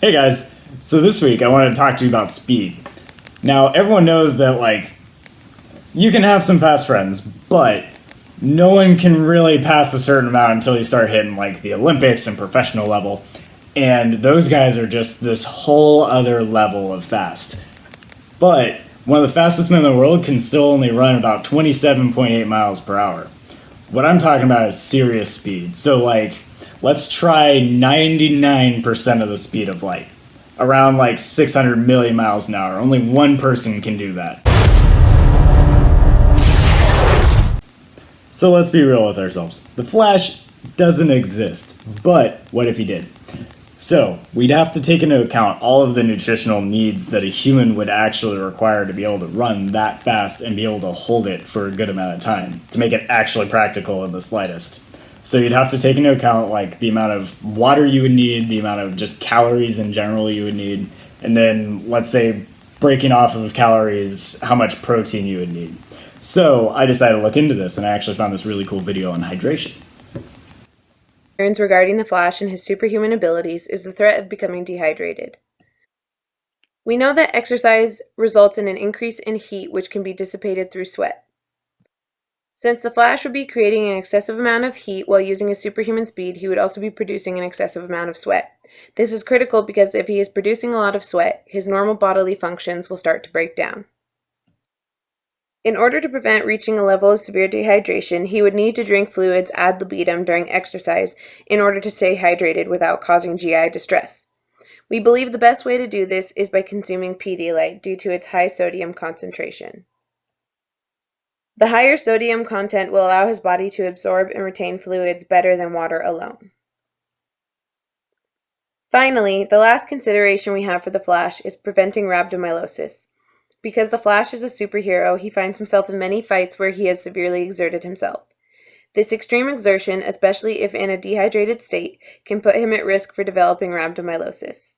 Hey guys, so this week I wanted to talk to you about speed. Now, everyone knows that, you can have some fast friends, but no one can really pass a certain amount until you start hitting, the Olympics and professional level. And those guys are just this whole other level of fast. But one of the fastest men in the world can still only run about 27.8 miles per hour. What I'm talking about is serious speed. So, let's try 99% of the speed of light. Around 600 million miles an hour. Only one person can do that. So let's be real with ourselves. The Flash doesn't exist, but what if he did? So, we'd have to take into account all of the nutritional needs that a human would actually require to be able to run that fast and be able to hold it for a good amount of time, to make it actually practical in the slightest. So you'd have to take into account the amount of water you would need, the amount of just calories in general you would need, and then let's say breaking off of calories, how much protein you would need. So I decided to look into this, and I actually found this really cool video on hydration. Concerns regarding the Flash and his superhuman abilities is the threat of becoming dehydrated. We know that exercise results in an increase in heat which can be dissipated through sweat. Since the Flash would be creating an excessive amount of heat while using his superhuman speed, he would also be producing an excessive amount of sweat. This is critical because if he is producing a lot of sweat, his normal bodily functions will start to break down. In order to prevent reaching a level of severe dehydration, he would need to drink fluids ad libitum during exercise in order to stay hydrated without causing GI distress. We believe the best way to do this is by consuming Pedialyte due to its high sodium concentration. The higher sodium content will allow his body to absorb and retain fluids better than water alone. Finally, the last consideration we have for the Flash is preventing rhabdomyolysis. Because the Flash is a superhero, he finds himself in many fights where he has severely exerted himself. This extreme exertion, especially if in a dehydrated state, can put him at risk for developing rhabdomyolysis.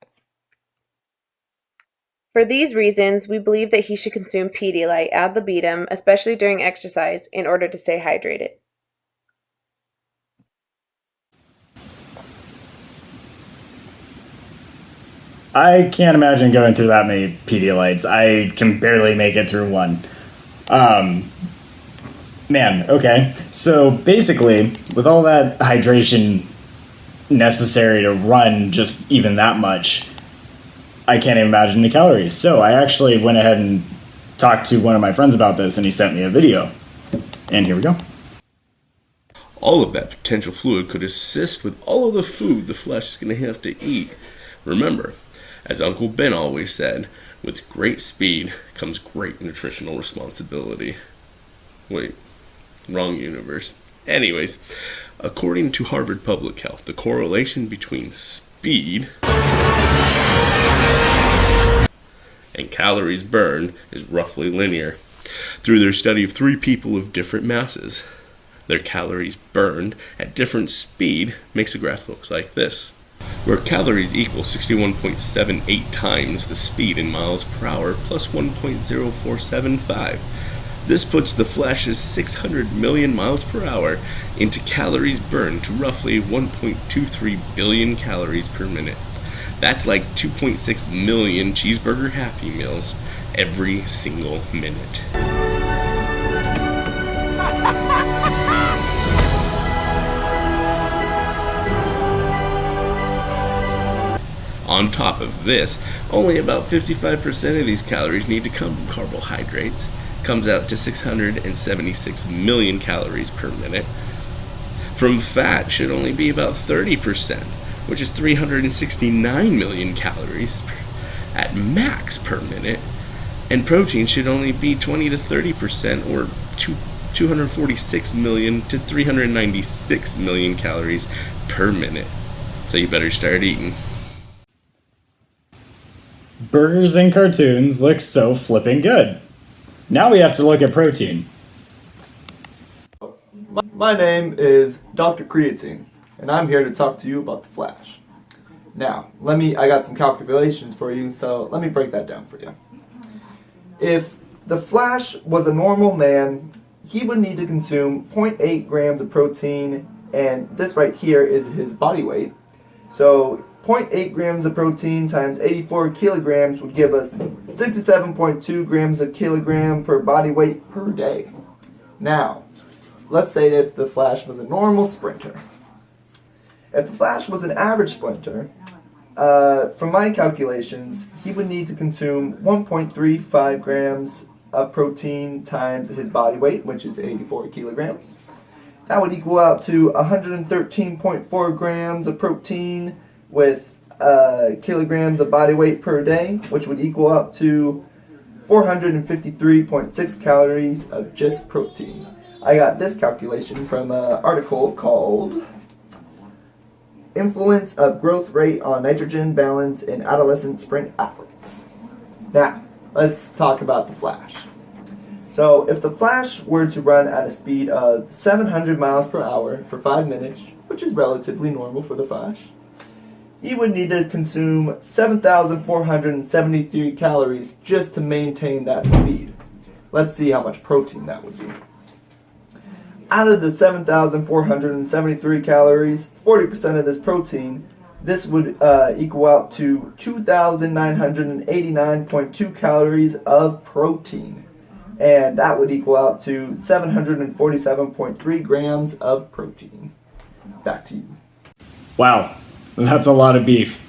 For these reasons, we believe that he should consume Pedialyte ad libitum, especially during exercise, in order to stay hydrated. I can't imagine going through that many Pedialytes. I can barely make it through one. Man, okay. So basically, with all that hydration necessary to run just even that much, I can't even imagine the calories. So I actually went ahead and talked to one of my friends about this, and he sent me a video. And here we go. All of that potential fluid could assist with all of the food the Flash is going to have to eat. Remember, as Uncle Ben always said, with great speed comes great nutritional responsibility. Wait, wrong universe. Anyways, according to Harvard Public Health, the correlation between speed and calories burned is roughly linear. Through their study of 3 people of different masses, their calories burned at different speed makes a graph look like this, where calories equal 61.78 times the speed in miles per hour plus 1.0475. This puts the Flash's 600 million miles per hour into calories burned to roughly 1.23 billion calories per minute. That's like 2.6 million cheeseburger Happy Meals every single minute. On top of this, only about 55% of these calories need to come from carbohydrates. Comes out to 676 million calories per minute. From fat should only be about 30%, which is 369 million calories at max per minute. And protein should only be 20 to 30%, or 246 million to 396 million calories per minute. So you better start eating. Burgers and cartoons look so flipping good. Now we have to look at protein. My name is Dr. Creatine, and I'm here to talk to you about the Flash. Now, I got some calculations for you, so let me break that down for you. If the Flash was a normal man, he would need to consume 0.8 grams of protein, and this right here is his body weight. So 0.8 grams of protein times 84 kilograms would give us 67.2 grams of kilogram per body weight per day. Now, let's say if the Flash was a normal sprinter. If the Flash was an average sprinter, from my calculations, he would need to consume 1.35 grams of protein times his body weight, which is 84 kilograms. That would equal out to 113.4 grams of protein with kilograms of body weight per day, which would equal out to 453.6 calories of just protein. I got this calculation from an article called Influence of Growth Rate on Nitrogen Balance in Adolescent Sprint Athletes. Now, let's talk about the Flash. So, if the Flash were to run at a speed of 700 miles per hour for 5 minutes, which is relatively normal for the Flash, he would need to consume 7,473 calories just to maintain that speed. Let's see how much protein that would be. Out of the 7,473 calories, 40% of this protein, this would equal out to 2,989.2 calories of protein. And that would equal out to 747.3 grams of protein. Back to you. Wow, that's a lot of beef.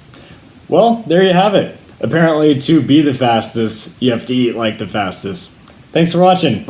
Well, there you have it. Apparently, to be the fastest, you have to eat like the fastest. Thanks for watching.